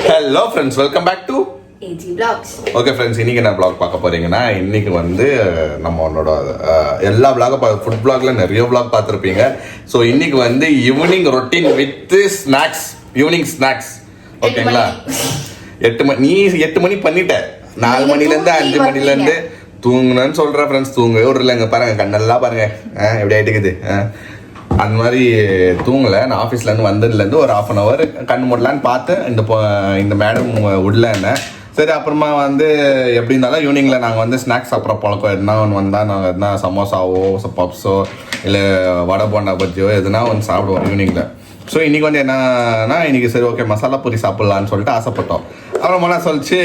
Hello friends, welcome back to AG Vlogs. Okay friends, இன்னைக்கு என்ன vlog பார்க்க போறீங்கன்னா, இன்னைக்கு வந்து நம்மளோட எல்லா ஃபுட் vlogல நிறைய vlog பார்த்துருப்பீங்க. ஸோ இன்னைக்கு வந்து evening routine with snacks, evening snacks. ஓகேங்களா? 8 மணி, நீ 8 மணி பண்ணிட்ட, 4 மணிலேருந்து 5 மணிலேருந்து தூங்குனேன்னு சொல்ற ஃப்ரெண்ட்ஸ். தூங்கவே விடலைங்க, பாருங்க கண்ணெல்லாம் பாருங்க எப்படி ஆயிட்டுக்குது. அந்த மாதிரி தூங்கலை. நான் ஆஃபீஸ்லேருந்து வந்ததுலேருந்து ஒரு 1/2 hour கண் மூடலான்னு பார்த்து இந்த மேடம் விடல என்ன. சரி, அப்புறமா வந்து எப்படி இருந்தாலும் ஈவினிங்கில் நாங்கள் வந்து ஸ்நாக்ஸ் சாப்பிட்ற பழக்கம் எதுனா ஒன்று வந்தால் நாங்கள் எதுனா சமோசாவோ பப்ஸோ இல்லை வடை போண்டா பஜ்ஜியோ எதுனா ஒன்று சாப்பிடுவோம் ஈவினிங்கில். ஸோ இன்றைக்கி வந்து என்னன்னா, இன்றைக்கி சரி ஓகே மசாலா பூரி சாப்பிட்லான்னு சொல்லிட்டு ஆசைப்பட்டோம். அப்புறமா நான் சொல்லிச்சு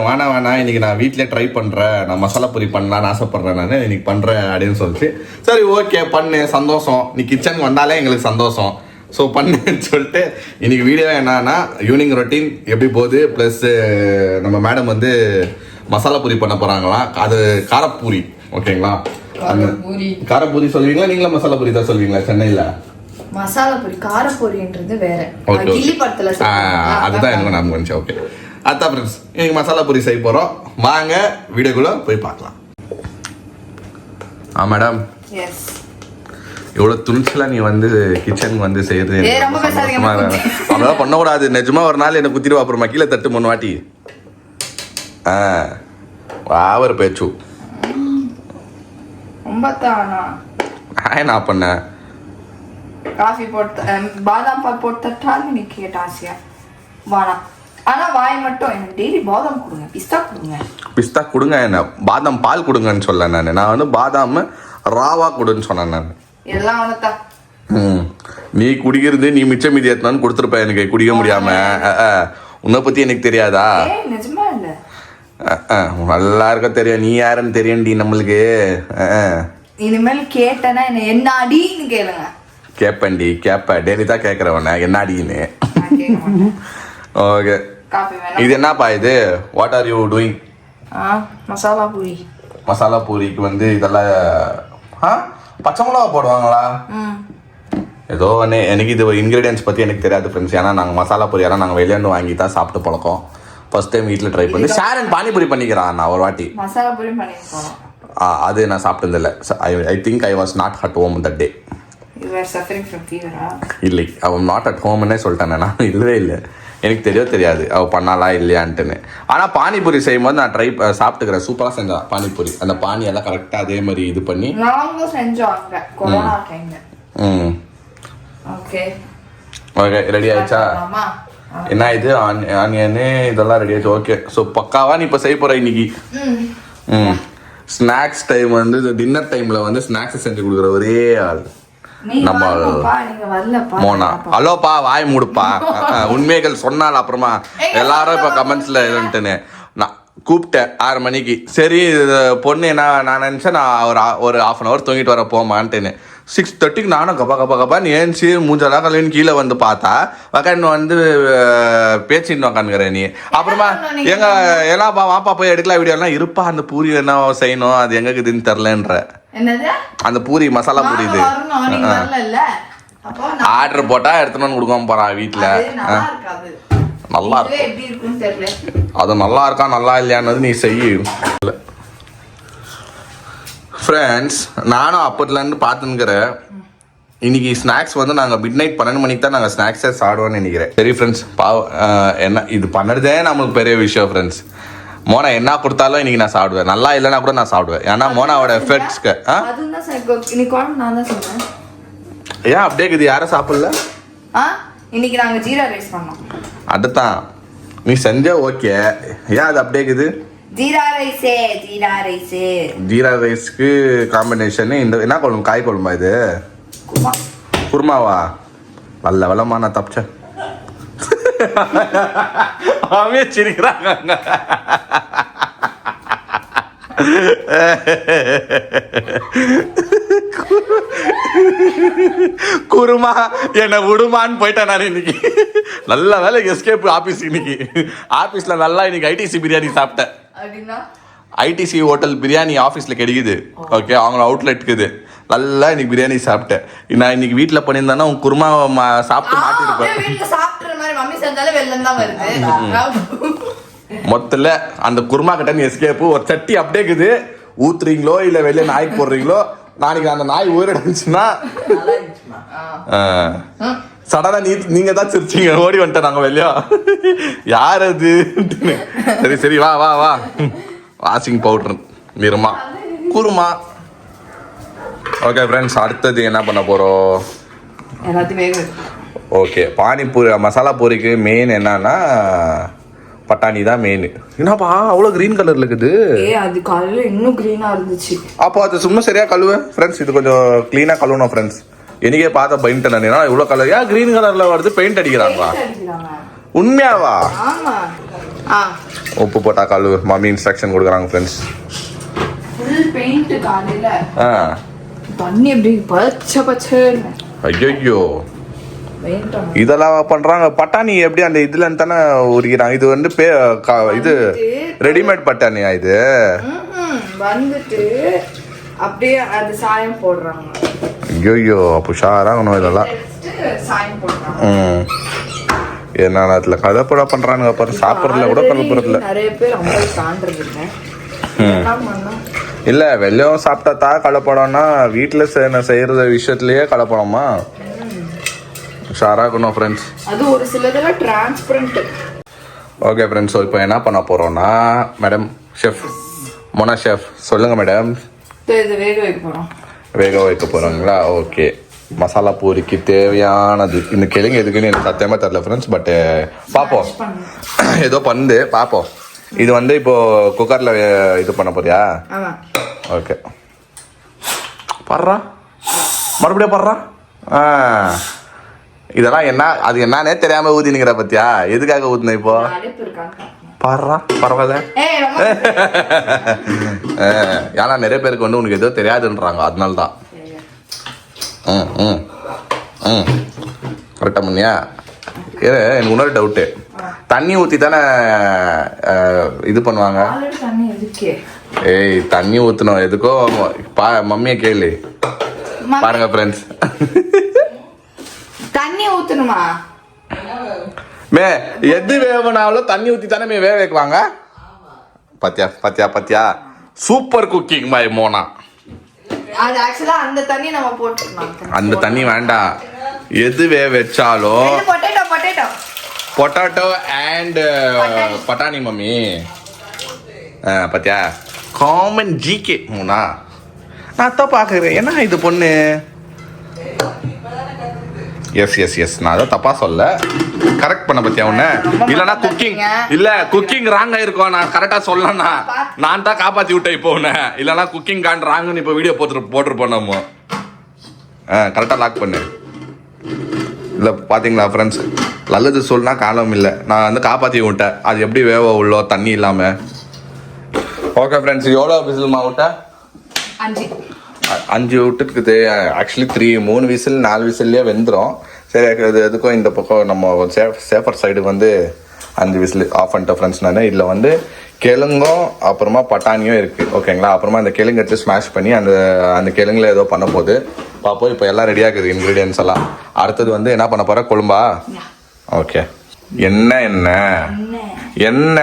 வேணாம் இன்றைக்கி நான் வீட்டிலே ட்ரை பண்ணுறேன், நான் மசாலா பூரி பண்ணலான்னு ஆசைப்பட்றேன், நான் இன்றைக்கி பண்ணுறேன் அப்படின்னு சொல்லிச்சு. சரி ஓகே பண்ணு, சந்தோஷம், நீ கிச்சனுக்கு வந்தாலே எங்களுக்கு சந்தோஷம், ஸோ பண்ணுன்னு சொல்லிட்டு இன்றைக்கி வீடியோ என்னன்னா ஈவினிங் ரொட்டீன் எப்படி போகுது, ப்ளஸ் நம்ம மேடம் வந்து மசாலா பூரி பண்ண போகிறாங்களாம். அது காரப்பூரி. ஓகேங்களா? அந்த காரப்பூரி சொல்லுவீங்களா, நீங்களா மசாலா பூரி தான் சொல்லுவீங்களா சென்னையில்? மசாலா பூரி, காரப்பூரின்றது வேற. அதுதான் எனக்கு நான் வந்துச்சு. ஓகே, அதான் ஃப்ரெண்ட்ஸ், இன்னைக்கு மசாலா பூரி செய்ய போகிறோம். வாங்க வீடியோக்குள்ள போய் பார்க்கலாம். மேடம், எவ்வளோ துணிச்சலாக நீ வந்து கிச்சன் வந்து செய்யுது. அப்படிலாம் பண்ணக்கூடாது நிஜமா. ஒரு நாள் என்னை குத்திடுவா, அப்புறமா கீழே தட்டு 3 வாட்டி. வாவர பேச்சு நான் பண்ணேன். காஃபி போட்டு பாதாம் பால் போட்டு தட்டாலும் நீ கேட்ட ஆசையா வேணாம். ஆனா வாய் மட்டும் எனக்கு டெய்லி பாதாம் கொடுங்க, பிஸ்தா கொடுங்க. பிஸ்தா கொடுங்க, என்ன பாதாம் பால் கொடுங்கன்னு சொல்ல நான் வந்து பாதாம் ராவா கொடுன்னு சொன்னேன் நான். எல்லாம் அவனத்தா நீ குடிக்கிறது, நீ மிச்சம் மீதி ஏத்தனான்னு கொடுத்துருப்ப எனக்கு குடிக்க முடியாம. உன்னை பத்தி எனக்கு தெரியாதா? நிஜமா இல்ல, நல்லா இருக்க தெரியும், நீ யாருன்னு தெரியும்டி நம்மளுக்கு. இனிமேல் கேட்டனா என்ன அடின்னு கேளுங்க. கேப்பண்டி, கேப்ப டெய்லி தான் கேட்கறவன என்னடின்னு. ஓகே, இது என்னப்பா இது? What are you doing? Masala puri. Masala பூரிக்கு வந்து இதெல்லாம் பச்சை மிளகா போடுவாங்களா? ஏதோ ஒன்று. எனக்கு இது இன்க்ரீடியன்ஸ் பற்றி எனக்கு தெரியாது ஃப்ரெண்ட்ஸ். ஏன்னா நாங்கள் மசாலா பூரி எல்லாம் நாங்கள் வெளியேருந்து வாங்கி தான் சாப்பிட்டு பழக்கம். ஃபர்ஸ்ட் டைம் வீட்டில் ட்ரை பண்ணி ஷேரன் பானிபூரி பண்ணிக்கிறான் நான் ஒரு வாட்டி. மசாலா பூரி பண்ணிருக்கோம், அது நான் சாப்பிட்டதில்லை. I think I was not at home that day. இல்லை, அவன் நாட் அட் ஹோம்னே சொல்லிட்டேன் நான். இல்லவே இல்லை, எனக்கு தெரியாது அவள் பண்ணாலா இல்லையான்ட்டுன்னு. ஆனால் பானிபூரி செய்யும் போது நான் சாப்பிட்டுக்கிறேன். சூப்பராக செஞ்சான் பானிபூரி. அந்த பானி எல்லாம் கரெக்டாக அதே மாதிரி இது பண்ணி ஓகே ரெடி ஆயிடுச்சா? என்ன இது ஆனியனு இதெல்லாம் ரெடி ஆயிடுச்சு. ஓகே, ஸோ பக்காவா நீ இப்போ செய்ய போகிற இன்னைக்கு. ஸ்நாக்ஸ் டைம் வந்து டின்னர் டைமில் வந்து ஸ்நாக்ஸ் செஞ்சு கொடுக்குற ஒரே ஆள் நம்ம மோனா. ஹலோப்பா, வாய் மூடுப்பா. உண்மைகள் சொன்னால் அப்புறமா எல்லாரும் இப்போ கமெண்ட்ஸில் இதுன்ட்டுன்னு நான் கூப்பிட்டேன் 6 மணிக்கு. சரி பொண்ணு என்ன நான் நினச்சேன், நான் ஒரு 1/2 hour தூங்கிட்டு வர போமான்ட்டுன்னு. 6:30 நானும் கப்பான்னு ஏன்ச்சு மூஞ்செல்லாம் கல்வின்னு கீழே வந்து பார்த்தா உக்காந்து வந்து பேச்சின்னு உக்காந்துக்கிறேன் நீ. அப்புறமா எல்லாம் வாப்பா போய் எடுக்கலாம் வீடியோலாம் இருப்பா. அந்த பூரி என்ன செய்யணும், அது எங்க இருக்குதுன்னு தெரிலன்ற. அந்த பூரி மசாலா பூரி இது ஆர்டர் போட்டா எடுத்துன்னு கொடுக்காம போறான் வீட்டுல. நல்லா இருக்கும், அது நல்லா இருக்கா நல்லா இல்லையானது நீ செய்ய. ஃப்ரெண்ட்ஸ், நானும் அப்போதுலேருந்து பார்த்துன்னுக்கிறேன். இன்னைக்கு ஸ்நாக்ஸ் வந்து நாங்கள் மிட்-நைட் 12 மணிக்கு தான் நாங்கள் ஸ்நாக்ஸே சாப்பிடுவோன்னு நினைக்கிறேன். சரி ஃப்ரெண்ட்ஸ், என்ன இது பண்ணுறதே நம்மளுக்கு பெரிய விஷயம் ஃப்ரெண்ட்ஸ். மோனா என்ன கொடுத்தாலும் இன்னைக்கு நான் சாப்பிடுவேன், நல்லா இல்லைன்னா கூட நான் சாப்பிடுவேன். ஏன்னா மோனாவோட எஃபெக்ட்ஸ்க்கு ஏன் அப்படியே இருக்குது, யாரும் சாப்பிடல. இன்னைக்கு நாங்கள் ஜீரா ரைஸ் பண்ணோம். அதுதான் நீ செஞ்ச ஓகே. ஏன் அது அப்படியே இருக்குது? ஜீரா ரைஸ்க்கு காம்பினேஷன் இந்த என்ன குழம்பு? காய் குழம்பா இது? குருமாவா? நல்ல வெள்ளமா நான் தப்பிச்சேன். அவன் சிரிக்கிறாங்க. குருமா என்ன விடுமான்னு போயிட்டேன் நான் இன்னைக்கு. நல்ல வேலை எஸ்கேப் ஆபீஸ். இன்னைக்கு ஆபீஸ்ல நல்லா இன்னைக்கு ஐடிசி பிரியாணி சாப்பிட்டேன். ஐடிசி ஹோட்டல் பிரியாணி ஆஃபீஸில் கிடைக்குது. ஓகே, அவங்கள அவுட்லெட் இருக்குது. நல்லா இன்னைக்கு பிரியாணி சாப்பிட்டேன். நான் இன்னைக்கு வீட்டில் பண்ணியிருந்தேன்னா உன் குருமா சாப்பிட்டு மாட்டிருப்பேன். வந்தாலும் வெள்ளம் தான் வருது. மொத்தல அந்த குருமா கட்டன் எஸ்கேப்பு ஒரு சட்டி அப்படியே இருக்குது. ஊத்துறீங்களோ இல்ல வெளியே நாய்க்கு போடுறீங்களோ, நாளைக்கு அந்த நாய் உயிரிழந்துச்சுன்னா சடனா நீங்க தான் சிரிச்சீங்க, ஓடி வந்துட்டேன் நாங்க வெளியா. யார் அது? சரி சரி வா வா வா. வாஷிங் பவுடர் நிறமா குருமா. ஓகே ஃப்ரெண்ட்ஸ், அடுத்தது என்ன பண்ண போறோம்? எல்லாத்தையும் வேக ஓகே, பானிபூரி மசாலா பூரிக்கு மெயின் என்னன்னா பட்டாணி தான் மெயின். என்னப்பா அவ்வளோ கிரீன் கலர்ல இருக்குது? அது காலையில இன்னும் கிரீனா இருந்துச்சு. அப்போ அது சும்மா சரியா கழுவேன் ஃப்ரெண்ட்ஸ். இது கொஞ்சம் கிளீனா கழுவணும் ஃப்ரெண்ட்ஸ். எனக்கே பார்த்தா பெயிண்ட் அடினா இவ்வளோ கலர் ஏன் கிரீன் கலர்ல வருது? பெயிண்ட் அடிக்கிறாங்களா? உண்மையாவா? ஆமா. உப்பு போட்டா கழுவு மம்மி இன்ஸ்ட்ரக்ஷன் கொடுக்குறாங்க ஃப்ரெண்ட்ஸ். ஃபுல் பெயிண்ட் காலையில. தண்ணி எப்படி பச்சை பச்சைன்னு. ஐயோ இதெல்லாம் பண்றாங்க. பட்டாணி எப்படி அந்த இதுல தானே உரிக்கிறாங்க. இது வந்து இது ரெடிமேட் பட்டாணியா இது? வந்துட்டு அப்படியே அது சாயம் போடுறாங்க. ஐயோ அப்போ ஷாராகணும் இதெல்லாம். சாயம் போடுறாங்க. என்ன அதுல கதப்பட பண்றானுங்க பாரு. சாப்பிட்றதுல கூட கலப்புறதுல நிறைய பேர் அவங்க தாண்டறது இல்ல. வெளியும் சாப்பிட்டா கலப்படம்னா வீட்டுல செய்யற விஷயத்துலயே கலப்படமா? ஷாராகணும் ஃப்ரெண்ட்ஸ். அது ஒரு சிலதெல்லாம் டிரான்ஸ்பரண்ட். ஓகே ஃப்ரெண்ட்ஸ், ஸோ இப்போ என்ன பண்ண போறோம்னா, மேடம் ஷெஃப் மோனா ஷெஃப் சொல்லுங்க மேடம். இது வேக வைக்க போறோம். வேக வைக்க போறோங்களா? ஓகே. மசாலா பூரிக்கு தேவையானது இந்த கிழங்கு எதுக்குன்னு எனக்கு சத்தியமா தெரியல ஃப்ரெண்ட்ஸ். பட் பார்ப்போம், ஏதோ பண்ணுது பார்ப்போம். இது வந்து இப்போ குக்கர்ல இது பண்ண போறியா? ஓகே. படுறா மறுபடியும் படுறா. இதெல்லாம் என்ன அது என்னன்னே தெரியாம ஊத்தினுங்கிற பத்தியா? எதுக்காக ஊத்துன இப்போ? பாடுறா பரவாயில்ல. ஏன்னா நிறைய பேருக்கு வந்து உனக்கு ஏதோ தெரியாதுன்றாங்க, அதனால தான். கரெக்டா பண்ணியா? எனக்கு இன்னொரு டவுட்டு. தண்ணி ஊற்றி தானே இது பண்ணுவாங்க. ஏய் தண்ணி ஊற்றணும் எதுக்கோ. மம்மியை கேளு. பாருங்க ஃப்ரெண்ட்ஸ், தண்ணி ஊற்றணுமா? எது வேவனாலும் தண்ணி ஊற்றி தானே வேக வைக்குவாங்க. பாத்தியா பாத்தியா பாத்தியா? சூப்பர் குக்கிங் பாய் மோனா. அது ஆக்சுவலா அந்த தண்ணி நம்ம போட்டுறலாம். அந்த தண்ணி வேண்டாம். எது வேக வச்சாலும் பொட்டாட்டோ அண்ட் பட்டாணி மம்மி. பாத்தியா காமன் ஜிகே மோனா. நான் தான் பார்க்குறேன் என்ன இது பொண்ணு. எஸ் எஸ் எஸ், நான் அதை தப்பா சொல்ல, கரெக்ட் பண்ண பத்தியா உன்ன. இல்லைன்னா குக்கிங் இல்ல குக்கிங் ராங் ஆயிருக்கோம். நான் கரெக்டா சொல்லனா நான் தான் காப்பாத்தி விட்டேன் இப்போ உன்ன. இல்லைன்னா குக்கிங் கான் ராங்குன்னு இப்போ வீடியோ போட்டுருப்போம் நம்ம. கரெக்டா லாக் பண்ணு. இல்லை பார்த்தீங்களா ஃப்ரெண்ட்ஸ், நல்லது சொல்லினா காலம் இல்லை. நான் வந்து காப்பாற்றி விட்டேன். அது எப்படி வேவ உள்ளோ தண்ணி இல்லாமல். ஓகே ஃப்ரெண்ட்ஸ், எவ்வளோ விசில்மா விட்டேன்? 5 விட்டுருக்குது. ஆக்சுவலி 3 விசில் 4 விசில்லையே வெந்துடும். சரி, அது எதுக்கும் இந்த பக்கம் நம்ம சேஃபர் சைடு வந்து 5 விசில் ஆஃப் பண்ணிட்டேன் ஃப்ரெண்ட்ஸ். நான் இதில் வந்து கிழங்கும் அப்புறமா பட்டாணியும் இருக்குது ஓகேங்களா. அப்புறமா அந்த கிழங்கு எடுத்து ஸ்மாஷ் பண்ணி அந்த கிழங்குல ஏதோ பண்ண போகுது பார்ப்போம். இப்போ எல்லாம் ரெடியாக இருக்குது இன்க்ரீடியன்ஸ் எல்லாம். அடுத்தது வந்து என்ன பண்ண போகிற? குழம்பா? ஓகே. என்ன என்ன என்ன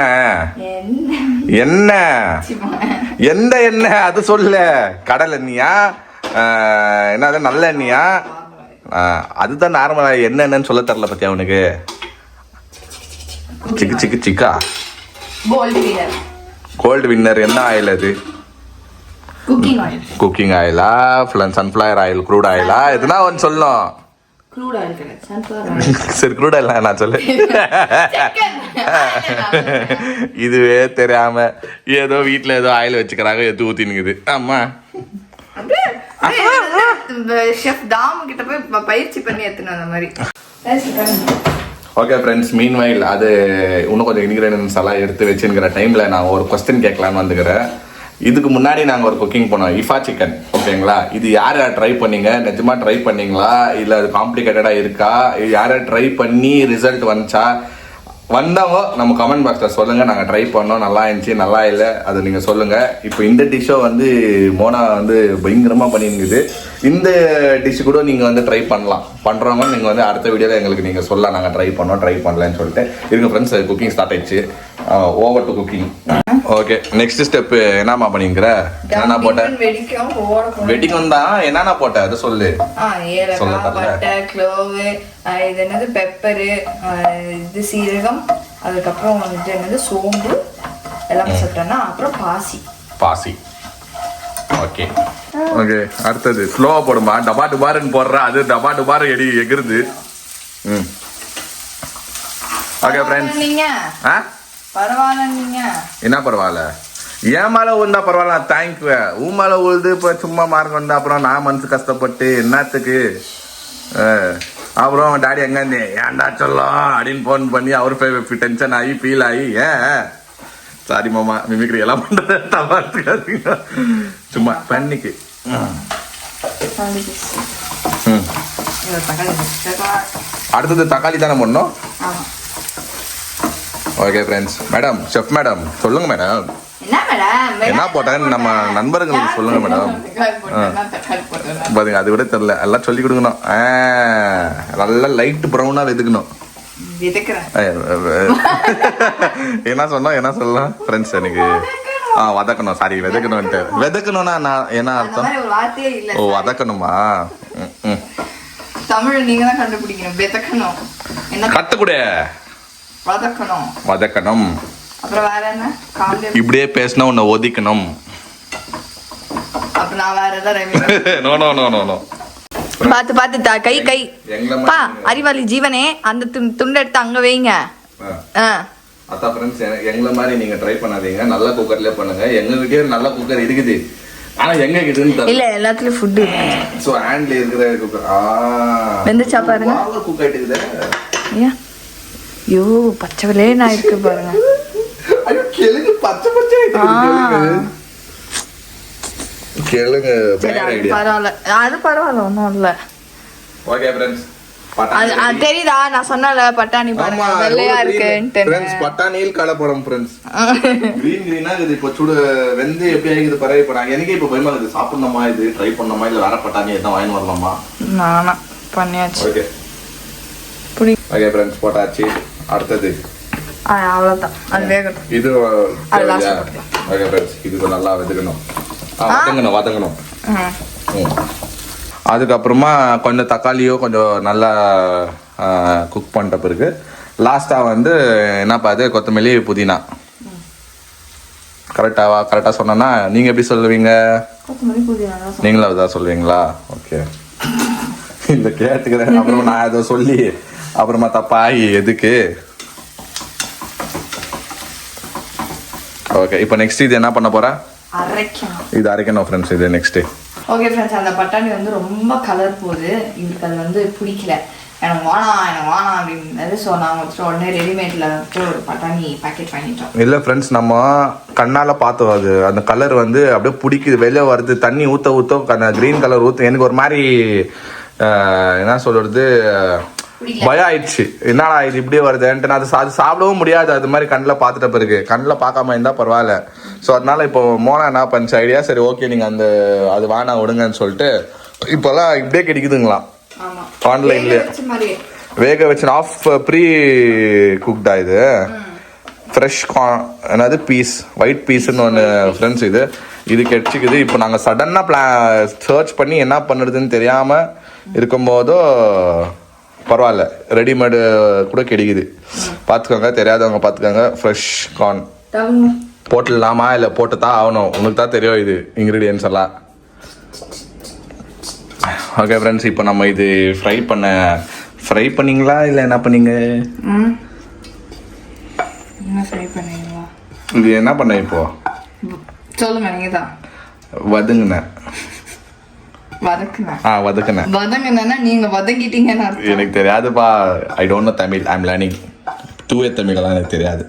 என்ன எந்த எண்ணெய் அது சொல்லு. கடல் எண்ணெயா? என்னது நல்ல எண்ணெயா? அதுதான் நார்மலா. என்னன்னு சொல்ல தரல பத்தியா உனக்கு? சிக்கு சிக்கு சிக்கா கோல்டு வின்னர். என்ன ஆயில் அது? குக்கிங் ஆயிலா? சன்ஃப்ளவர் ஆயில், க்ரூட் ஆயிலா? எதுனா ஒன்று சொல்லணும். சரி க்ரூட் ஆயில் நான் சொல்லு. இதுவே தெரியாம ஏதோ வீட்டுல ஏதோ ஆயில் வச்சுக்கிறாங்க, எது ஊத்தினுக்குது. ஆமா ஷெஃப் தாம் கிட்ட போய் பயிற்சி பண்ணி எடுத்துன அந்த மாதிரி. ஓகே ஃப்ரெண்ட்ஸ், மீன் வைல் அது இன்னும் கொஞ்சம் இன்கிரீடியன்ஸ் எல்லாம் எடுத்து வச்சுங்கிற டைமில் நான் ஒரு கொஸ்டின் கேட்கலான்னு வந்துக்கிறேன். இதுக்கு முன்னாடி நாங்கள் ஒரு குக்கிங் பண்ணோம், இஃபா சிக்கன் ஓகேங்களா. இது யார் யார் ட்ரை பண்ணீங்க? நிஜமாக ட்ரை பண்ணீங்களா இல்லை அது காம்ப்ளிகேட்டடாக இருக்கா? யார் யார் ட்ரை பண்ணி ரிசல்ட் வந்துச்சா? வந்தவங்க நம்ம கமெண்ட் பாக்ஸில் சொல்லுங்கள். நாங்கள் ட்ரை பண்ணோம், நல்லா இருந்துச்சு நல்லா இல்லை அதை நீங்கள் சொல்லுங்கள். இப்போ இந்த டிஷ்ஷை வந்து மோனா வந்து பயங்கரமாக பண்ணியிருக்குது. இந்த டிஷ் கூட நீங்கள் வந்து ட்ரை பண்ணலாம். பண்ணுறவங்க நீங்கள் வந்து அடுத்த வீடியோவில் எங்களுக்கு நீங்கள் சொல்லலாம், நாங்கள் ட்ரை பண்ணலன்னு சொல்லிட்டு இருக்க. ஃப்ரெண்ட்ஸ் குக்கிங் ஸ்டார்ட் ஆயிடுச்சு. Over to cooking. Okay, next step என்னம்மா பண்ணிக்கிற? என்னென்ன போட்ட? வெடிக்கும் தான். என்னென்ன போட்ட அது சொல்லு. பட்டை, க்ளோவு, இது என்னது பெப்பரு, இது சீரகம், அதுக்கப்புறம் வந்துட்டு என்னது சோம்பு எல்லாமே சொல்லிட்டேன்னா, அப்புறம் பாசி. ஓகே ஓகே, அடுத்தது ஸ்லோவா போடுமா. டபா டுபாருன்னு போடுற, அது டபா டுபாரு எகிருது. ஓகே ஃப்ரெண்ட்ஸ், நீங்க பரவாயில்ல. நீங்க என்ன பரவாயில்ல? என் மேல விழுந்தா பரவாயில்ல, தேங்க்யூ. உன் மேல விழுது இப்போ சும்மா மார்க் வந்தா அப்புறம் நான் மனசு கஷ்டப்பட்டு என்னத்துக்கு. அப்புறம் டாடி எங்க இருந்தே ஏன்டா சொல்லும் அப்படின்னு ஃபோன் பண்ணி அவர் டென்ஷன் ஆகி ஃபீல் ஆகி சாரி மாமா மிமிக்ரி எல்லாம் பண்றது தவிர்த்துக்காதீங்க, சும்மா பண்ணிக்கு. அடுத்தது தக்காளி தானே பண்ணணும். Okay friends, madam chef madam சொல்லுங்க மேடம், என்ன போட்டேன்னு நம்ம நண்பர்களுக்கு சொல்லுங்க மேடம். பாருங்க, அது விட தெரியல, எல்லாம் சொல்லி கொடுக்கணும். நல்லா லைட் ப்ரௌனா வெதுக்கணும். என்ன சொல்லலாம் ஃப்ரெண்ட்ஸ், எனக்கு வதக்கணும், சாரி வெதக்கணும்னா நான் என்ன அர்த்தம்? ஓ, வதக்கணுமா? தமிழ் நீங்க தான் கண்டுபிடிக்கணும். வெதக்கணும் என்ன? கத்துக்கூட வதக்கணும். அப்புறம் வேற என்ன? இப்படியே பேசினா உன்னை ஒதிக்கணும். அப்ப நான் வேற ஏதாவது நோ. பாத்து கை பா அறிவாளி ஜீவனே, அந்த துண்டு எடுத்து அங்க வைங்க. அதான் ஃப்ரெண்ட்ஸ், எங்களை மாதிரி நீங்க ட்ரை பண்ணாதீங்க, நல்ல குக்கர்லயே பண்ணுங்க. எங்ககிட்டயே நல்ல குக்கர் இருக்குது, ஆனா எங்க இருக்குதுன்னு இல்ல, எல்லாத்துலயும் ஃபுட் இருக்கு. சோ ஹேண்ட்ல இருக்கிற குக்கர் வெந்துச்சா பாருங்க. குக் ஆயிட்டுக்குது. ஐயோ, பச்சைவலே நான் இருக்கு பாருங்க. ஐயோ, கேளுங்க, பச்சை கேளுங்க. பரவாயில்ல, ஒன்றும் இல்லை. ஓகே ஃப்ரெண்ட்ஸ், தெரியுதா நான் சொன்னல பட்டாணி பாருங்க வெள்ளையா இருக்குன்ட்டு. ஃப்ரெண்ட்ஸ், பட்டாணியில் கலப்படம் ஃப்ரெண்ட்ஸ். கிரீனா இது இப்போ சுடு வெந்து எப்படி ஆகிது பாரு. இப்போ நான் எனக்கே இப்போ பயமா இருக்குது, சாப்பிடணுமா, இது ட்ரை பண்ணணுமா, இல்லை வேற பட்டாணி எதாவது வாங்கி வரலாமா? நானா பண்ணியாச்சு. ஓகே ஓகே ஃப்ரெண்ட்ஸ், போட்டாச்சு. அடுத்தது அவ்வளோதான், அது வேகட்டும். இது ஓகே ஃப்ரெண்ட்ஸ், இது நல்லா வெதுக்கணும், வதங்கணும். அதுக்கப்புறமா கொஞ்சம் தக்காளியோ கொஞ்சம் நல்லா குக் பண்ணிட்ட பிறகு லாஸ்ட்டாக வந்து என்னப்பா அது கொத்தமல்லி புதினா. கரெக்டாக சொன்னா நீங்கள் எப்படி சொல்லுவீங்க? நீங்களும் அதான் சொல்லுவீங்களா? ஓகே, இல்லை கேட்டுக்கிறேன். அப்புறம் நான் அதை சொல்லி அப்புறமா தப்பாகி எதுக்கு. ஓகே, இப்போ நெக்ஸ்ட் இது என்ன பண்ண போகிறேன்? இது அரைக்கணும் ஃப்ரெண்ட்ஸ். இது நெக்ஸ்ட். ஓகே ஃப்ரெண்ட்ஸ், அந்த பட்டாணி வந்து ரொம்ப கலர் போகுது, இவருக்கு அது வந்து பிடிக்கல. எனக்கு வேணாம் அப்படின்னு. ஸோ நான் வந்துட்டு உடனே ரெடிமேட்ல வந்துட்டு ஒரு பட்டாணி பேக்கெட் வாங்கிட்டோம். இல்லை ஃப்ரெண்ட்ஸ், நம்ம கண்ணால் பார்த்தோம், அது அந்த கலர் வந்து அப்படியே பிடிக்குது, வெளியே வருது. தண்ணி ஊற்ற அந்த க்ரீன் கலர் ஊற்ற எனக்கு ஒரு மாதிரி என்ன சொல்றது, பயம் ஆயிடுச்சு. என்னடா இது இப்படியே வருதுன்ட்டு. நான் அது சாப்பிடவும் முடியாது, அது மாதிரி கண்ணில் பார்த்துட்ட பிறகு. கண்ணில் பார்க்காம இருந்தால் பரவாயில்ல. ஸோ அதனால இப்போ மோனா என்ன பண்ணிச்ச ஐடியா, சரி ஓகே நீங்கள் அது வேணா விடுங்கன்னு சொல்லிட்டு இப்போல்லாம் இப்படியே கிடைக்குதுங்களா ஆன்லைன்லேயே. வேக வச்சு ஆஃப் ப்ரீ குக்டா இது. ஃப்ரெஷ் என்னது பீஸ், ஒயிட் பீஸ்ன்னு ஒன்று ஃப்ரெண்ட்ஸ். இது கிடைச்சிக்குது. இப்போ நாங்கள் சடனாக சர்ச் பண்ணி என்ன பண்ணுறதுன்னு தெரியாமல் இருக்கும்போதோ பரவாயில்ல, ரெடிமேடு கூட கிடைக்குது. பார்த்துக்கோங்க, தெரியாதவங்க பார்த்துக்கோங்க. ஃப்ரெஷ் கார்ன் போட்டுடலாமா இல்லை போட்டு தான் ஆகணும், உங்களுக்கு தான் தெரியும் இது இன்க்ரீடியன்ஸ் எல்லாம். ஓகே ஃப்ரெண்ட்ஸ், இப்போ நம்ம இது ஃப்ரை பண்ணீங்களா இல்லை என்ன பண்ணீங்க? இது என்ன பண்ண இப்போ சொல்லுங்க. நீங்க தான் வதங்குனேன். நீங்க வதங்கிட்டீங்கன்னு எனக்கு தெரியாதுப்பா. I don't know Tamil, I am learning. தூய தமிழெல்லாம் எனக்கு தெரியாது.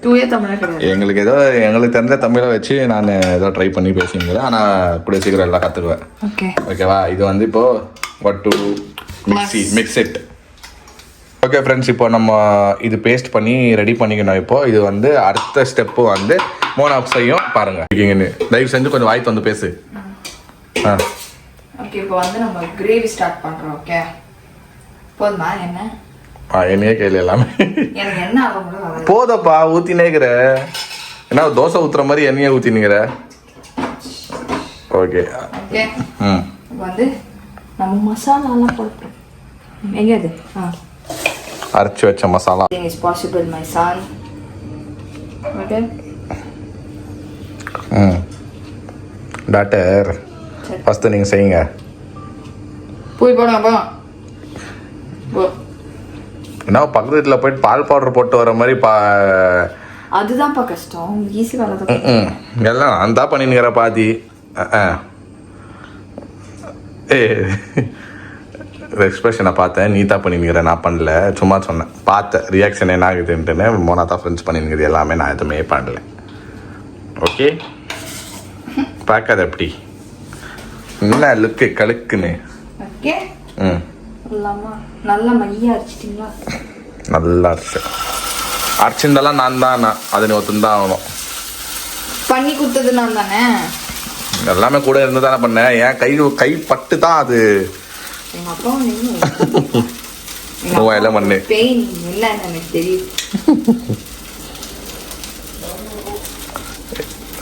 எங்களுக்கு தெரிஞ்ச தமிழை வச்சு நான் ஏதோ ட்ரை பண்ணி பேசிக்கிறேன். ஆனால் கூட சீக்கிரம் எல்லாம் கற்றுக்குவேன். ஓகேவா? இது வந்து இப்போ what to mix it. Okay friends, இப்போ நம்ம இது பேஸ்ட் பண்ணி ரெடி பண்ணிக்கணும். இப்போ இது வந்து அடுத்த ஸ்டெப்பு வந்து மோனாப் செய்யும் பாருங்க. தயவு செஞ்சு கொஞ்சம் வாய்த்து வந்து பேசு. ஓகே இப்போ வந்து நம்ம கிரேவி ஸ்டார்ட் பண்றோம். ஓகே போதுமா? என்ன என்னையே கேள்வி எல்லாமே எனக்கு என்ன ஆக முடியும்? போதப்பா ஊத்தினேக்கிற. என்ன தோசை ஊத்துற மாதிரி எண்ணெயை ஊத்தினுங்கிற. ஓகே ஓகே வந்து நம்ம மசாலாலாம் போடுறோம். எங்க அது அரைச்சி வச்ச masala. Is possible my son. Okay doctor first நீங்க செய்யுங்க. போய் போடுங்க போ. என்ன பக்கத்து வீட்டில் போயிட்டு பால் பவுடர் போட்டு வர மாதிரி அதுதான்ப்பா கஷ்டம். ஈஸி வேலை தான். எல்லாம் நான் தான் பண்ணினுங்கிற பாதி. எக்ஸ்பிரஷனை பார்த்தேன். நீ தான் பண்ணினுங்கிற, நான் பண்ணல. சும்மா சொன்னேன், பார்த்தேன் ரியாக்ஷன் என்ன ஆகுதுன்ட்டுன்னு. மோனா தான் ஃப்ரெண்ட்ஸ் பண்ணினுங்கிறது எல்லாமே, நான் எதுவுமே பண்ணல. ஓகே பார்க்காத எப்படி என்ன லுக்கு கழுக்குன்னு. ஓகே நல்லா மையா அரைச்சிட்டிங்களா? நல்லா அரைச்சேன். அரைச்சிருந்தாலாம் நான் தான், அது நீ ஒத்துந்தான் ஆகணும். பண்ணி கொடுத்தது நான் தானே. எல்லாமே கூட இருந்து தானே பண்ணேன். என் கை பட்டு தான் அது. எங்க அப்பா எல்லாம் பண்ணு பெயின் இல்லைன்னு எனக்கு தெரியுது.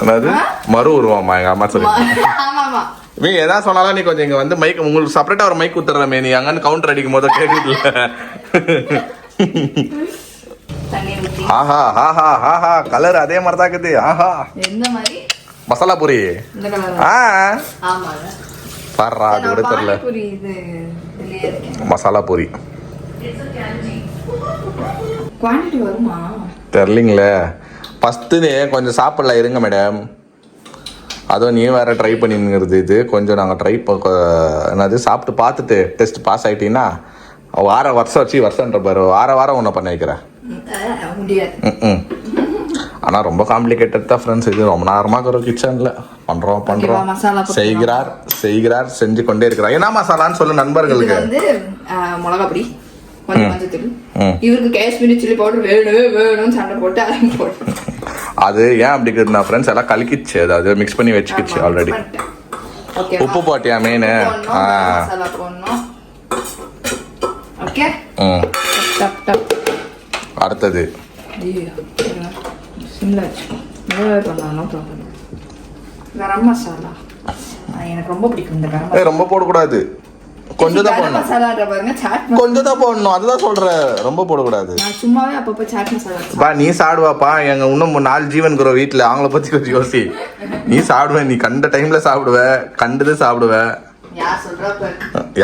என்னது மறு உருவாமா எங்க அம்மா சொல்லி. ஆமாமா நீ எதா சொன்னாலும் நீ கொஞ்சம் இங்க வந்து மைக் உங்களுக்கு செப்பரேட்டா ஒரு மைக் கொடுத்துறமே. நீ அங்கன்னு கவுண்டர் அடிக்கும் போது கேட்டுல. ஆஹா ஆஹா ஆஹா கலர் அதே மாதிரி தான் இருக்குது. ஆஹா எந்த மாதிரி மசாலா பூரி. இந்த கலர். ஆமாங்க பாறா அது கூட தெரியல. பூரி இது இதுலயே இருக்கு. மசாலா பூரி குவாண்டிட்டி வருமா தெரியலங்களே. ஃபர்ஸ்ட் கொஞ்சம் சாப்பிடலாம் இருங்க மேடம். அதுவும் நீ வேற ட்ரை பண்ணிங்கிறது. இது கொஞ்சம் நாங்கள் ட்ரை என்னது சாப்பிட்டு பார்த்துட்டு டெஸ்ட் பாஸ் ஆகிட்டீங்கன்னா வருஷம்ன்ற பாரு வாரம் ஒன்று பண்ண வைக்கிறேன். ஆனால் ரொம்ப காம்ப்ளிகேட்டட் தான் ஃப்ரெண்ட்ஸ். இது ரொம்ப நேரமாக ஒரு கிச்சனில் பண்ணுறோம் செய்கிறார் செஞ்சு கொண்டே இருக்கிறார். என்ன மசாலான்னு சொல்லு நண்பர்களுக்கு. வந்து மிளகா பொடி, கொஞ்சம் மஞ்சத்தூள், இவருக்கு காஷ்மீரி சில்லி பவுடர் வேணும்னு சண்டை போட்டு அதை போட்டு. அது ஏன் அப்படி இருக்குதுன்னா ஃப்ரெண்ட்ஸ் எல்லாம் கலக்கிச்சு. அது மிக்ஸ் பண்ணி வச்சுக்கிச்சு ஆல்ரெடி. உப்பு போட்டியா மெயின்? அடுத்தது கரம் மசாலா. எனக்கு ரொம்ப பிடிக்கும் இந்த கரம் மசாலா. ரொம்ப போடக்கூடாது, கொஞ்சம் தான் போடணும். மசாலான்ற பாருங்க, சாட் கொஞ்சம் தான் போடணும். அதுதான் சொல்றேன், ரொம்ப போடக்கூடாது. நான் சும்மாவே அப்பப்போ சாட் மசாலா. பா நீ சாப்பிடுவாப்பா. எங்க இன்னும் 4 ஜீவன் இருக்கிற வீட்டுல அவங்கள பத்தி கொஞ்சம் யோசி. நீ சாப்பிடுவ, நீ கண்ட டைம்ல சாப்பிடுவ, கண்டது சாப்பிடுவ.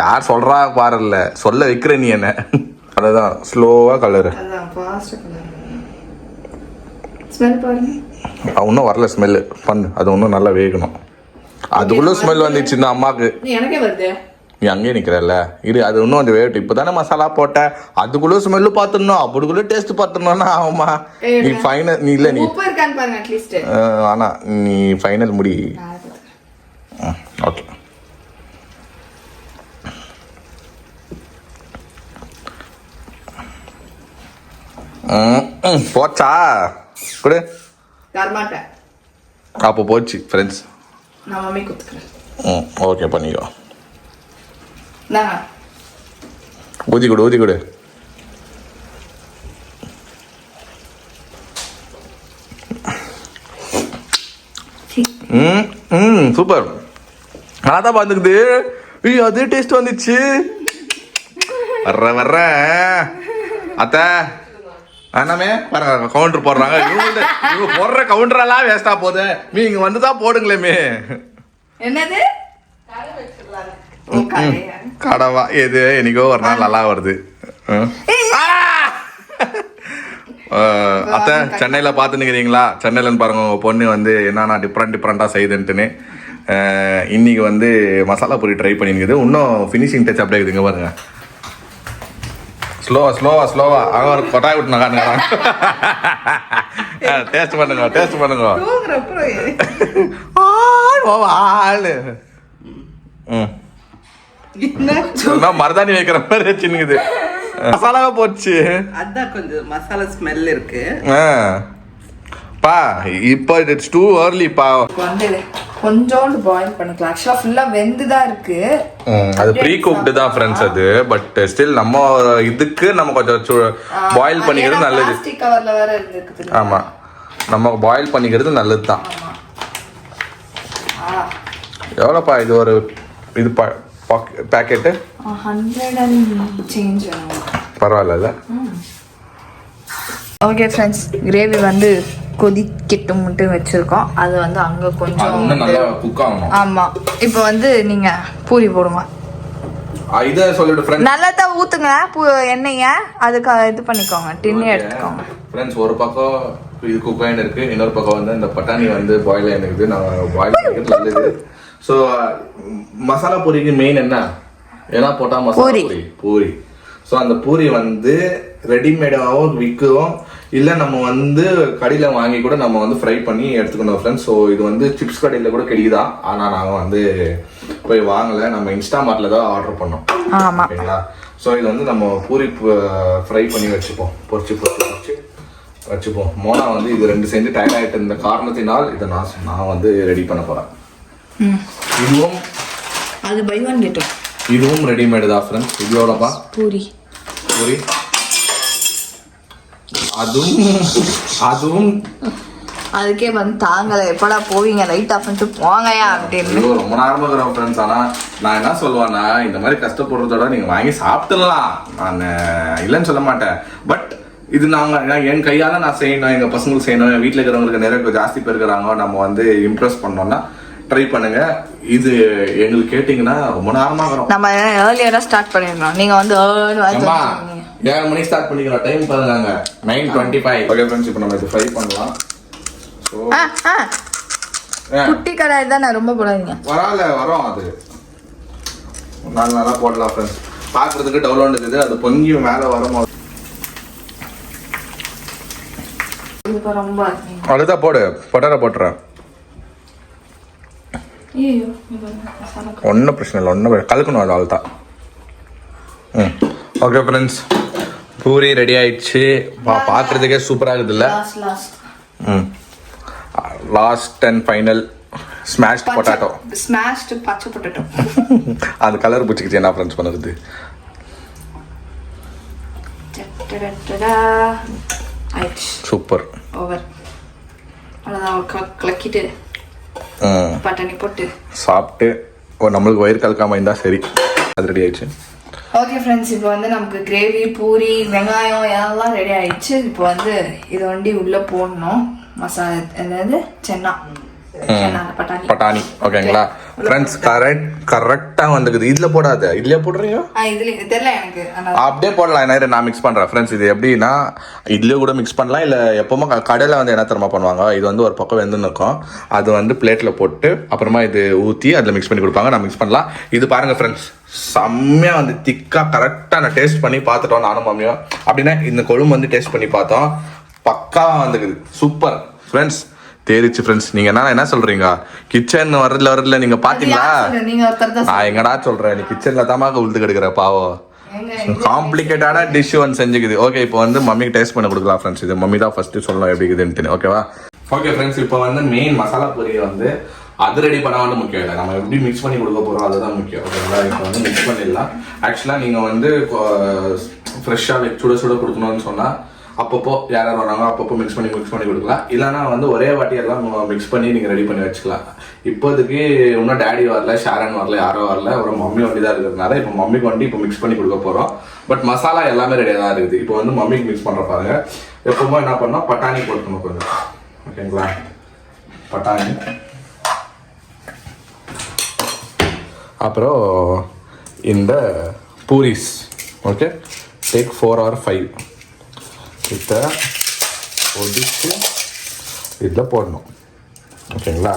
யார் சொல்றா பாருல்ல, சொல்ல வைக்கிற நீ என்ன. அதுதான் ஸ்லோவா கலரு. இன்னும் வரல ஸ்மெல்லு. பண்ணு, அது இன்னும் நல்லா வேகணும். அதுக்குள்ள ஸ்மெல் வந்துச்சுன்னா அம்மாக்கு. எனக்கே வருது. நீ அங்கேயே நிக்கிறல்ல இரு, அது இன்னும் கொஞ்சம் வேகட்டும். இப்பதானே மசாலா போட்ட, அதுக்குள்ள ஸ்மெல்லு பார்த்துடணும், அப்படிக்குள்ள டேஸ்ட் பார்த்துடணும்னா ஆமா. நீ ஃபைனல் நீ இல்ல நீ ஆனா நீ ஃபைனல் முடி. ஓகே போச்சா குடு. அப்போ போச்சு ஃப்ரெண்ட்ஸ். நான் மம்மி குத்துக்கிறேன். ஓகே பண்ணிக்கோ. ஊதி கொடு. சூப்பர். நல்லா தான் பார்த்துக்குது. அதே டேஸ்ட் வந்துச்சு. வர்ற அத்தை அண்ணாமே பாருங்க கவுண்டர் போடுறாங்க. இவங்க போடுற கவுண்டர் எல்லாம் வேஸ்டா போகுது. நீங்க வந்துதான் போடுங்களேமே. என்னது கடவா எது என்னைக்கோ ஒரு நாள் நல்லா வருது. அத்தை சென்னையில பாத்துனுக்கிறீங்களா? சென்னையிலன்னு பாருங்க உங்க பொண்ணு வந்து என்னன்னா டிஃப்ரெண்டா செய்யுதுன்ட்டுன்னு. இன்னைக்கு வந்து மசாலா பூரி ட்ரை பண்ணிருக்குது. இன்னும் ஃபினிஷிங் டச் அப்படியே இருக்குதுங்க பாருங்க. ஸ்லோவா அங்க ஒரு கொட்டாய் விட்டுனாங்க. டேஸ்ட் பண்ணுங்க. மருதாணி வைக்கிற மாதிரி வச்சுன்னுக்குது. மசாலாவே போச்சு. அதான் கொஞ்சம் மசாலா ஸ்மெல் இருக்கு. பா இப்போ இட்ஸ் டூ early பா. கொஞ்சோண்டு பாயில் பண்ணிக்கலாம். ஆக்சுவலா ஃபுல்லா வெந்து தான் இருக்கு. அது ப்ரீ குக்டு தான் ஃப்ரெண்ட்ஸ் அது. பட் ஸ்டில் நம்ம இதுக்கு நம்ம கொஞ்சம் பாயில் பண்ணிக்கிறது நல்லது. பிளாஸ்டிக் கவர்ல வேற இருக்குது. ஆமா, நம்ம பாயில் பண்ணிக்கிறது நல்லது தான். எவ்வளோப்பா இது ஒரு இது பேக்கெட்டு? 100 and change. பரவாயில்ல. ஓகே ஃப்ரெண்ட்ஸ், கிரேவி வந்து கொதிக்கட்டும் மட்டும் வச்சிருக்கோம். அது வந்து அங்க கொஞ்சம் நல்லா குக் ஆகணும். ஆமா, இப்போ வந்து நீங்க பூரி போடுங்க. இதை சொல்லிட்டு ஃப்ரெண்ட்ஸ், நல்லா தான் ஊத்துங்க எண்ணெய. அதுக்கு இது பண்ணிக்கோங்க, டின்னே எடுத்துக்கோங்க. ஃப்ரெண்ட்ஸ், ஒரு பக்கம் இது குக் ஆகிட்டு இருக்கு, இன்னொரு பக்கம் வந்து இந்த பட்டாணி வந்து பாயில் ஆகிருக்குது. நான் பாயில் பண்ணிக்கிறது நல்லது. ஸோ மசாலா பூரிக்கு மெயின் என்ன? ஏன்னா போட்டா மசாலா பூரி. ஸோ அந்த பூரி வந்து ரெடிமேடாகவும் விற்கும், இல்லை நம்ம வந்து கடையில் வாங்கி கூட நம்ம வந்து ஃப்ரை பண்ணி எடுத்துக்கணும் ஃப்ரெண்ட்ஸ். ஸோ இது வந்து சிப்ஸ் கடையில் கூட கிடைக்குதான். ஆனால் நாங்கள் வந்து போய் வாங்கலை, நம்ம இன்ஸ்டாமார்ட்டில் தான் ஆர்டர் பண்ணோம். ஓகேங்களா? ஸோ இது வந்து நம்ம பூரி ஃப்ரை பண்ணி வச்சுப்போம், பொரிச்சு வச்சுப்போம். மோனா வந்து இது 2 செஞ்சு டயர்ட் ஆகிட்டு இருந்த காரணத்தினால் இதை நான் வந்து ரெடி பண்ண போகிறேன். இதுவும் அது பை ஒன் கெட் ஒன். இதுவும் ரெடிமேடு தான் ஃப்ரெண்ட்ஸ். இது எவ்வளோப்பா? பூரி அதுவும் அதுக்கே வந்து தாங்கலை. எப்படா போவீங்க, லைட் ஆஃப் பண்ணிட்டு போங்கயா அப்படின்னு ரொம்ப நேரமா இருக்கிறோம் ஃப்ரெண்ட்ஸ். ஆனால் நான் என்ன சொல்லுவேன்னா, இந்த மாதிரி கஷ்டப்படுறதோட நீங்கள் வாங்கி சாப்பிட்டுடலாம், நான் இல்லைன்னு சொல்ல மாட்டேன். பட் இது நான் என் கையால் நான் செய்யணும், எங்கள் பசங்களுக்கு செய்யணும், என் வீட்டில் இருக்கிறவங்களுக்கு நிறைய ஜாஸ்தி பேர் இருக்கிறாங்க, நம்ம வந்து இம்ப்ரெஸ் பண்ணோம்னா ட்ரை பண்ணுங்க. இது எங்களுக்கு கேட்டிங்கன்னா ரொம்ப நேரமாக வரும். நம்ம ஏர்லியராக ஸ்டார்ட் பண்ணிடணும். நீங்கள் வந்து 7 மணிக்கு ஸ்டார்ட் பண்ணிக்கலாம். டைம் பாருங்க 9:25. ஓகே ஃப்ரெண்ட்ஸ், இப்போ நம்ம இது ஃப்ரை பண்ணலாம். குட்டி கடாய் தான், நான் ரொம்ப போடாதீங்க. வரோம் அது நல்லா போடலாம் ஃப்ரெண்ட்ஸ். பார்க்கறதுக்கு டவுன்லோட் இருக்குது, அது பொங்கி மேலே வரும்போது ரொம்ப அவ்வளோதான். பொட்டாரோ போட்டுறேன். ஒன்றும் பிரச்சனை இல்லை, ஒன்றும் கலக்கணும், அது அவ்வளோதான். ஓகே ஃப்ரெண்ட்ஸ், பூரி ரெடி ஆயிடுச்சு. பார்க்குறதுக்கே சூப்பராக இருக்குதுல்ல? Last and final smashed potato. Smashed பச்சை பொட்டாட்டோ. அது கலர் பிடிச்சிக்கிச்சு. என்ன ஃப்ரெண்ட்ஸ் பண்ணுறது? சூப்பர். ஓவர். அவ்வளோதான், கலக்கிட்டு பட்டாணி போட்டு சாப்பிட்டு நம்மளுக்கு வயிறு கலக்காம இருந்தா சரி. அது ரெடி ஆயிடுச்சு. ஓகே ஃப்ரெண்ட்ஸ், இப்போ வந்து நமக்கு கிரேவி, பூரி, வெங்காயம் எல்லாம் ரெடி ஆயிடுச்சு. இப்போ வந்து இது வண்டி உள்ள போடணும். மசாலா என்னது பட்டாணி. ஓகேங்களா ஃப்ரெண்ட்ஸ்? கரெக்டா வந்துக்குது. இதுல போடாத, இதுல போடுறீங்க? இதுல தெரியல எனக்கு. அப்படியே போடலாம். நான் மிக்ஸ் பண்றேன் ஃப்ரெண்ட்ஸ். இது எப்படின்னா, இதுலயே கூட மிக்ஸ் பண்ணலாம், இல்ல எப்பவுமே கடையில வந்து என்ன தரமா பண்ணுவாங்க, இது வந்து ஒரு பக்கம் வெந்து நிற்கும், அது வந்து பிளேட்ல போட்டு அப்புறமா இது ஊத்தி அதுல மிக்ஸ் பண்ணி கொடுப்பாங்க. நான் மிக்ஸ் பண்ணலாம். இது பாருங்க ஃப்ரெண்ட்ஸ், செம்மையா வந்து திக்கா கரெக்டா நான் டேஸ்ட் பண்ணி பார்த்துட்டோம், நானும் மம்மியும். அப்படின்னா இந்த கொழும்பு வந்து டேஸ்ட் பண்ணி பார்த்தோம், பக்காவா வந்துக்குது. சூப்பர் ஃப்ரெண்ட்ஸ், தேரிச்சு ஃப்ரெண்ட்ஸ். நீங்க என்ன சொல்றீங்க? கிச்சன் வரல நீங்க பாத்தீங்களா? நான் எங்கடா சொல்றேன், நீ கிச்சன்ல தாமாக உழுது கெடுக்கிற பாவம். காம்ப்ளிகேட்டடான டிஷ் ஒன்று செஞ்சுக்குது. ஓகே, இப்போ வந்து மம்மிக்கு டேஸ்ட் பண்ண கொடுக்கலாம் ஃப்ரெண்ட்ஸ். இது மம்மி தான் ஃபர்ஸ்ட் சொல்லணும் எப்படி இருக்குதுன்னு. ஓகேவா? ஓகே ஃப்ரெண்ட்ஸ், இப்போ வந்து மெயின் மசாலா பூரியை வந்து அது ரெடி பண்ண வந்து முக்கியம் இல்லை, நம்ம எப்படி மிக்ஸ் பண்ணி கொடுக்க போறோம் அதுதான் முக்கியம். ஓகேங்களா? இப்போ வந்து மிக்ஸ் பண்ணிடலாம். ஆக்சுவலாக நீங்கள் வந்து ஃப்ரெஷ்ஷாக சுட கொடுக்கணும்னு சொன்னால் அப்பப்போ யார் வராங்க அப்பப்போ மிக்ஸ் பண்ணி கொடுக்கலாம். இல்லைனா வந்து ஒரே வாட்டி எல்லாம் மிக்ஸ் பண்ணி நீங்கள் ரெடி பண்ணி வச்சுக்கலாம். இப்போதைக்கு இன்னும் டேடி வரல, ஷாரன் வரல, யாரும் வரல, ஒரு மம்மி வண்டி தான் இருக்கிறதுனால இப்போ மம்மிக்கு வண்டி இப்போ மிக்ஸ் பண்ணி கொடுக்க போகிறோம். பட் மசாலா எல்லாமே ரெடியாக தான் இருக்குது. இப்போ வந்து மம்மிக்கு மிக்ஸ் பண்ணுற பாருங்க. எப்பவுமே என்ன பண்ணால் பட்டாணி போட்டுக்கணும் கொஞ்சம். ஓகேங்களா? பட்டாணி, அப்புறம் இந்த பூரிஸ். ஓகே, டேக் 4 or 5 இதை ஒடிச்சு இதில் போடணும். ஓகேங்களா?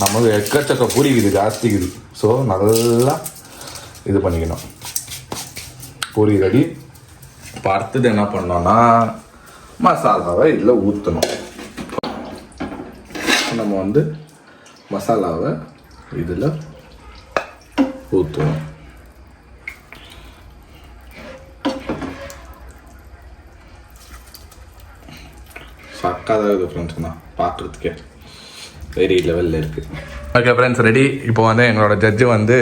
நமக்கு எக்கச்சக்க பூரிக்குது, ஜாஸ்திக்குது. ஸோ நல்லா இது பண்ணிக்கணும். பூரி ரெடி. பார்த்தது என்ன பண்ணோன்னா மசாலாவை இதில் ஊற்றணும். நம்ம வந்து மசாலாவை இதில் ஊற்றுவோம். சக்காதான் இருக்குது ஃப்ரெண்ட்ஸ், தான் பார்க்குறதுக்கே. வேறு லெவலில் இருக்கு. Okay friends ready. இப்போ வந்து எங்களோட ஜட்ஜு வந்து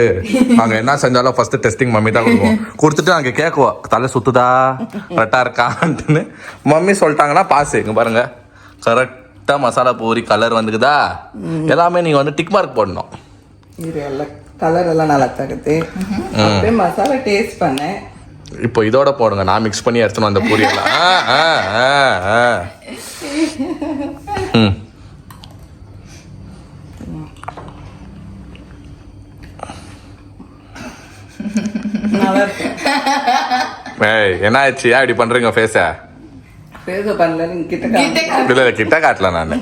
நாங்கள் என்ன செஞ்சாலும் ஃபர்ஸ்ட் டெஸ்டிங் மம்மி தான் கொடுப்போம். கொடுத்துட்டு அங்கே கேட்குவோம் தலை சுத்துதா கரெக்டாக இருக்கான்ட்டுன்னு. மம்மி சொல்லிட்டாங்கன்னா பாஸ். இங்கே பாருங்க கரெக்டாக மசாலா பூரி கலர் வந்துக்குதா, எல்லாமே நீங்கள் வந்து டிக் மார்க் போடணும். இது எல்லாம் கலர் எல்லாம் நல்லா தருது. அப்படியே மசாலா டேஸ்ட் பண்ணேன். இப்போ இதோட போடுங்க, நான் மிக்ஸ் பண்ணி எடுத்துன்னு வந்த பூரியெல்லாம். நல்லா இருக்கு. ஏய் என்ன ஆச்சு, ஏன் இப்படி பண்றீங்க ஃபேஸ? பேச பண்ணல கிட்ட இல்லை கிட்ட காட்டல நான்.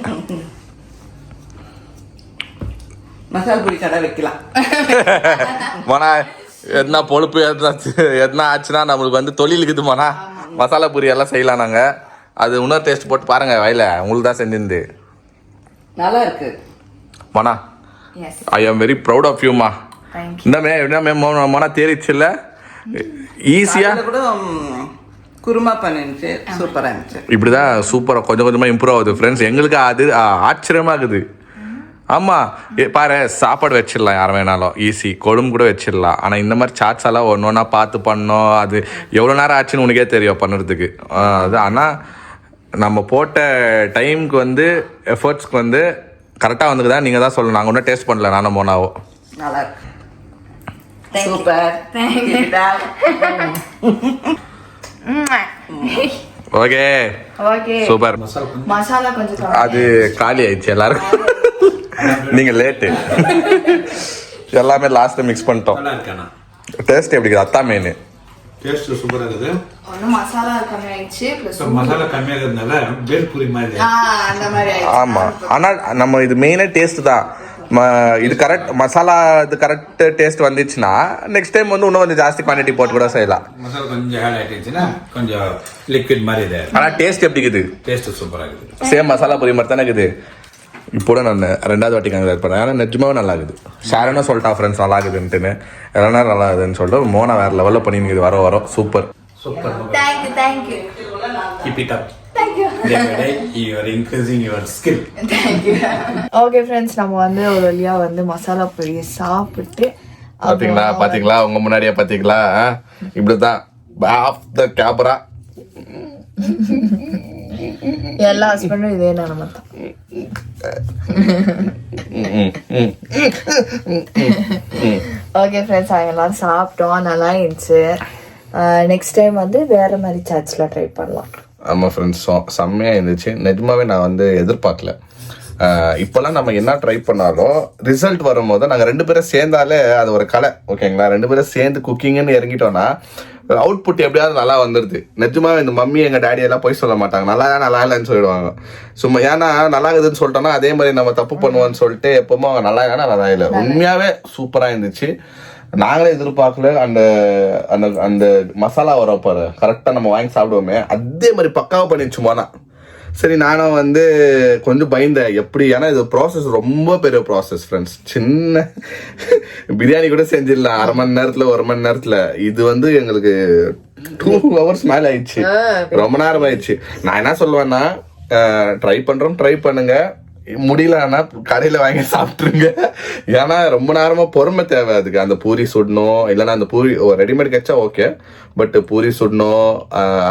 மசாலா பொடி கடை வைக்கலாம். மோனா எதுனா பொழுப்பு எதுனா ஆச்சுன்னா நம்மளுக்கு வந்து தொழில் இருக்குது மோனா. மசாலா பூரி எல்லாம் செய்யலாம் நாங்கள். அது இன்னொரு டேஸ்ட் போட்டு பாருங்க வயல, உங்களுக்கு தான் செஞ்சிருந்து. நல்லா இருக்கு மோனா. ஐ ஆம் வெரி ப்ரௌட் ஆஃப் யூமா. இந்த மோனா தேரிச்சு இல்லை ஈஸியா கூட குருமா பண்ணிருந்துச்சு, சூப்பரா இருந்துச்சு. இப்படிதான் சூப்பரா கொஞ்சம் கொஞ்சமா இம்ப்ரூவ் ஆகுது ஃப்ரெண்ட்ஸ். எங்களுக்கு அது ஆச்சரியமா இருக்குது. ஆமா பாரு, சாப்பாடு வச்சிடலாம் யார் வேணாலும் ஈஸி, கொழும்பு கூட வச்சிடலாம். ஆனா இந்த மாதிரி சாட்ஸ் எல்லாம் ஒன்று ஒன்றா பார்த்து பண்ணோம். அது எவ்வளோ நேரம் ஆச்சுன்னு உனக்கே தெரியும் பண்ணுறதுக்கு. அது ஆனால் நம்ம போட்ட டைமுக்கு வந்து எஃபர்ட்ஸ்க்கு வந்து கரெக்டாக வந்துக்குதான். நீங்கள் தான் சொல்லணும், நாங்கள் ஒன்றும் டேஸ்ட் பண்ணல நானும் மோனாவோ. நல்லா இருக்கு, super. Okay okay super. Masala கொஞ்சம் அது காலி ஆயிடுச்சு எல்லாரும். நீங்க லேட்டு எல்லாமே லாஸ்ட் மிக்ஸ் பண்ணிட்டோம். நல்லா இருக்கானா? டேஸ்ட் எப்படி இருக்குது? அதான் மெயின். டேஸ்ட் சூப்பரா இருக்குது. ஒன்னும் மசாலா கம்மி ஆயிடுச்சு, பிளஸ் மசாலா கம்மியா இருக்கிறதுனால பேல்பூரி மாதிரி. அந்த மாதிரி ஆயிடுச்சு. ஆமா, ஆனா நம்ம இது மெயினே டேஸ்ட் தான். இது கரெக்ட் மசாலா, இது கரெக்ட் டேஸ்ட் வந்துச்சுன்னா நெக்ஸ்ட் டைம் வந்து இன்னும் கொஞ்சம் ஜாஸ்தி குவான்டிட்டி போட்டு கூட செய்யலாம். மசாலா கொஞ்சம் ஹேட் ஆயிடுச்சுன்னா கொஞ்சம் லிக்விட் மாதிரி இது. ஆனா டேஸ்ட் எப்படி இருக்குது? டேஸ்ட் சூப்பரா இருக்குது. சேம் மசாலா பொரி மாதிரி தானே இருக்குது. இப்போ நான் ரெண்டாவது வாட்டி கன்சிடர் பண்ணேன். ஆனால் நிஜமாவே நல்லா இருக்குது. ஷாரனும் சொல்லிட்டா ஃப்ரெண்ட்ஸ் நல்லா இருக்குதுன்ட்டுன்னு, எல்லாம் நல்லா இருக்குதுன்னு சொல்லிட்டு மோனா வேற லெவலில் பண்ணிருக்குது. வரோம் super super. Thank you Keep it up. Day by day you are increasing your skill. Okay friends, நம்ம வந்து ஒரு வழியா வந்து மசாலா பொரியை சாப்பிட்டு பாத்தீங்களா உங்க முன்னாடியே பாத்தீங்களா, இப்படிதான் ஆஃப் த கேமரா எல்லா ஹஸ்பண்டும் இதே நிலைமை தான். ஓகே ஃப்ரெண்ட்ஸ், அவங்க எல்லாரும் சாப்பிட்டோம், நல்லா இருந்துச்சு. நெக்ஸ்ட் டைம் வந்து வேற மாதிரி சாட்ஸ்ல ட்ரை பண்ணலாம். ஆமாம் ஃப்ரெண்ட்ஸ், செம்மையாக இருந்துச்சு. நிஜமாவே நான் வந்து எதிர்பார்க்கல. இப்போல்லாம் நம்ம என்ன ட்ரை பண்ணாலும் ரிசல்ட் வரும்போது நாங்கள் 2 பேரும் சேர்ந்தாலே அது ஒரு கலை. ஓகேங்களா, 2 பேரும் சேர்ந்து குக்கிங்னு இறங்கிட்டோன்னா அவுட்புட் எப்படியாவது நல்லா வந்துடுது. நிஜமாவே இந்த மம்மி எங்கள் டேடி எல்லாம் போய் சொல்ல மாட்டாங்க, நல்லா இல்லைன்னு சொல்லிடுவாங்க சும்மா. ஏன்னா நல்லா இருக்குதுன்னு சொல்லிட்டோன்னா அதே மாதிரி நம்ம தப்பு பண்ணுவோம்னு சொல்லிட்டு எப்பவுமே அவங்க நல்லா இல்லை. உண்மையாகவே சூப்பராக இருந்துச்சு. நாங்களே எதிர்பார்க்கல. அந்த அந்த அந்த மசாலா வரப்பாரு கரெக்டாக நம்ம வாங்கி சாப்பிடுவோமே, அதே மாதிரி பக்காவாக பண்ணிடுச்சுமானா. சரி, நானும் வந்து கொஞ்சம் பயந்தேன் எப்படி, ஏன்னா இது ப்ராசஸ் ரொம்ப பெரிய ப்ராசஸ் ஃப்ரெண்ட்ஸ். சின்ன பிரியாணி கூட செஞ்சிடலாம் 1/2 மணி நேரத்தில் 1 மணி நேரத்தில். இது வந்து எங்களுக்கு 2 hours மேலே ஆயிடுச்சு, ரொம்ப நேரம் ஆயிடுச்சு. நான் என்ன சொல்லுவேன்னா, ட்ரை பண்ணுங்க, முடியலன்னா கடையில் வாங்கி சாப்பிட்ருங்க. ஏன்னா ரொம்ப நேரமாக பொறுமை தேவை அதுக்கு. அந்த பூரி சுடணும், இல்லைன்னா அந்த பூரி ரெடிமேட் கிடைச்சா ஓகே, பட் பூரி சுடணும்,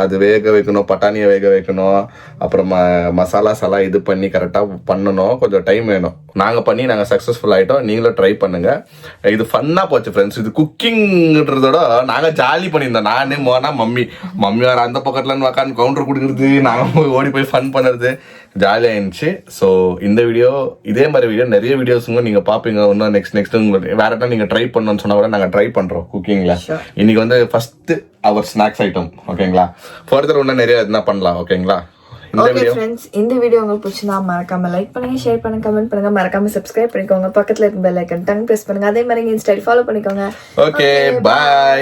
அது வேக வைக்கணும், பட்டாணியை வேக வைக்கணும், அப்புறம் மசாலாஸ் எல்லாம் இது பண்ணி கரெக்டாக பண்ணணும், கொஞ்சம் டைம் வேணும். நாங்கள் சக்ஸஸ்ஃபுல் ஆகிட்டோம். நீங்களும் ட்ரை பண்ணுங்கள். இது ஃபன்னாக போச்சு ஃப்ரெண்ட்ஸ். இது குக்கிங்கிறதோட நாங்கள் ஜாலி பண்ணியிருந்தோம். நானே மோனா மம்மி வேறு அந்த பக்கத்துலன்னு உக்காந்து கவுண்டர் கொடுக்குறது, நாங்கள் ஓடி போய் ஃபன் பண்ணுறது ஜாலியாக இருந்துச்சு. ஸோ இந்த வீடியோ, இதே மாதிரி வீடியோ நிறைய வீடியோஸுங்க நீங்கள் பார்ப்பீங்க. இன்னும் நெக்ஸ்ட் உங்களுக்கு வேற என்ன நீங்கள் ட்ரை பண்ணணும்னு சொன்னால் கூட நாங்கள் ட்ரை பண்ணுறோம் குக்கிங்கில். இன்னைக்கு வந்து ஃபர்ஸ்ட் அவர் ஸ்நாக்ஸ் ஐட்டம். ஓகேங்களா, ஃபர்தர் இன்னும் நிறைய என்ன பண்ணலாம். ஓகேங்களா, ஓகே ஃப்ரெண்ட்ஸ், இந்த வீடியோ உங்களுக்கு பிடிச்சிருந்தா மறக்காம லைக் பண்ணுங்க, ஷேர் பண்ணுங்க, கமெண்ட் பண்ணுங்க, மறக்காம சப்ஸ்கிரைப் பண்ணிக்கோங்க, பக்கத்துல இருக்க பெல் ஐக்கன் டங் பிரஸ் பண்ணுங்க, அதே மாதிரி இன்ஸ்டா ஃபாலோ பண்ணிக்கோங்க. ஓகே, பாய்.